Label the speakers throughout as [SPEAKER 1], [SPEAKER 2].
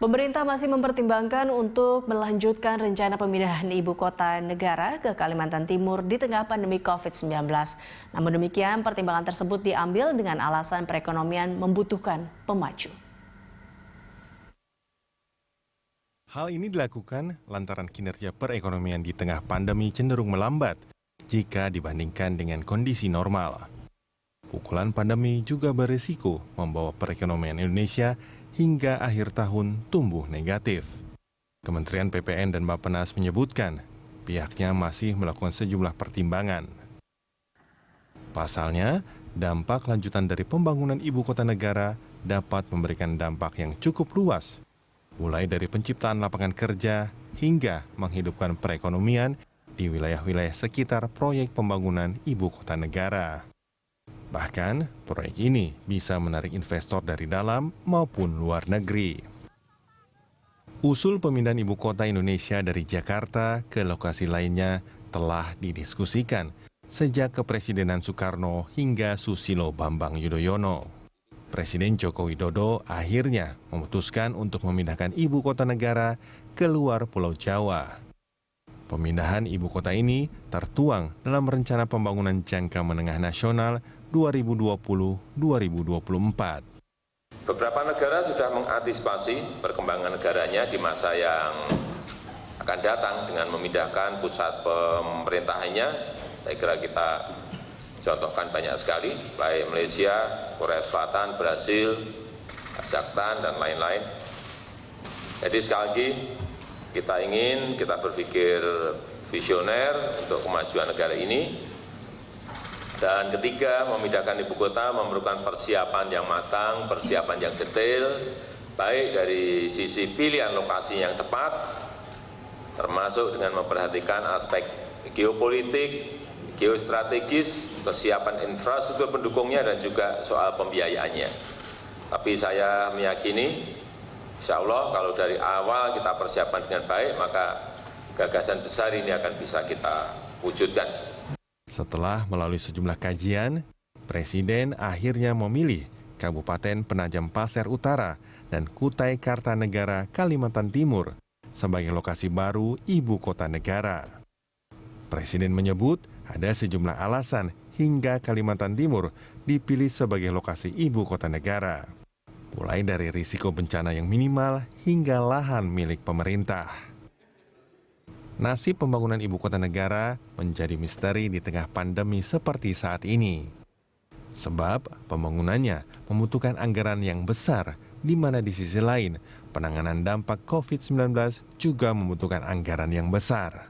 [SPEAKER 1] Pemerintah masih mempertimbangkan untuk melanjutkan rencana pemindahan ibu kota negara ke Kalimantan Timur di tengah pandemi COVID-19. Namun demikian, pertimbangan tersebut diambil dengan alasan perekonomian membutuhkan pemacu.
[SPEAKER 2] Hal ini dilakukan lantaran kinerja perekonomian di tengah pandemi cenderung melambat jika dibandingkan dengan kondisi normal. Pukulan pandemi juga berisiko membawa perekonomian Indonesia hingga akhir tahun tumbuh negatif. Kementerian PPN dan Bappenas menyebutkan pihaknya masih melakukan sejumlah pertimbangan. Pasalnya, dampak lanjutan dari pembangunan ibu kota negara dapat memberikan dampak yang cukup luas, mulai dari penciptaan lapangan kerja hingga menghidupkan perekonomian di wilayah-wilayah sekitar proyek pembangunan ibu kota negara. Bahkan, proyek ini bisa menarik investor dari dalam maupun luar negeri. Usul pemindahan ibu kota Indonesia dari Jakarta ke lokasi lainnya telah didiskusikan sejak Kepresidenan Soekarno hingga Susilo Bambang Yudhoyono. Presiden Joko Widodo akhirnya memutuskan untuk memindahkan ibu kota negara ke luar Pulau Jawa. Pemindahan ibu kota ini tertuang dalam rencana pembangunan jangka menengah nasional 2020-2024.
[SPEAKER 3] Beberapa negara sudah mengantisipasi perkembangan negaranya di masa yang akan datang dengan memindahkan pusat pemerintahannya. Saya kira kita contohkan banyak sekali, baik Malaysia, Korea Selatan, Brasil, Kazakhstan, dan lain-lain. Jadi sekali lagi kita berpikir visioner untuk kemajuan negara ini. Dan ketiga, memindahkan ibu kota memerlukan persiapan yang matang, persiapan yang detail, baik dari sisi pilihan lokasi yang tepat, termasuk dengan memperhatikan aspek geopolitik, geostrategis, kesiapan infrastruktur pendukungnya, dan juga soal pembiayaannya. Tapi saya meyakini, insya Allah kalau dari awal kita persiapkan dengan baik, maka gagasan besar ini akan bisa kita wujudkan.
[SPEAKER 2] Setelah melalui sejumlah kajian, Presiden akhirnya memilih Kabupaten Penajam Pasir Utara dan Kutai Kartanegara, Kalimantan Timur sebagai lokasi baru ibu kota negara. Presiden menyebut ada sejumlah alasan hingga Kalimantan Timur dipilih sebagai lokasi ibu kota negara. Mulai dari risiko bencana yang minimal hingga lahan milik pemerintah. Nasib pembangunan ibu kota negara menjadi misteri di tengah pandemi seperti saat ini. Sebab pembangunannya membutuhkan anggaran yang besar, di mana di sisi lain penanganan dampak COVID-19 juga membutuhkan anggaran yang besar.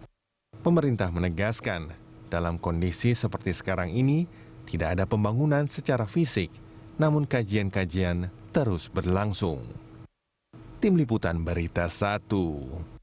[SPEAKER 2] Pemerintah menegaskan, dalam kondisi seperti sekarang ini, tidak ada pembangunan secara fisik, namun kajian-kajian terus berlangsung. Tim Liputan Berita 1.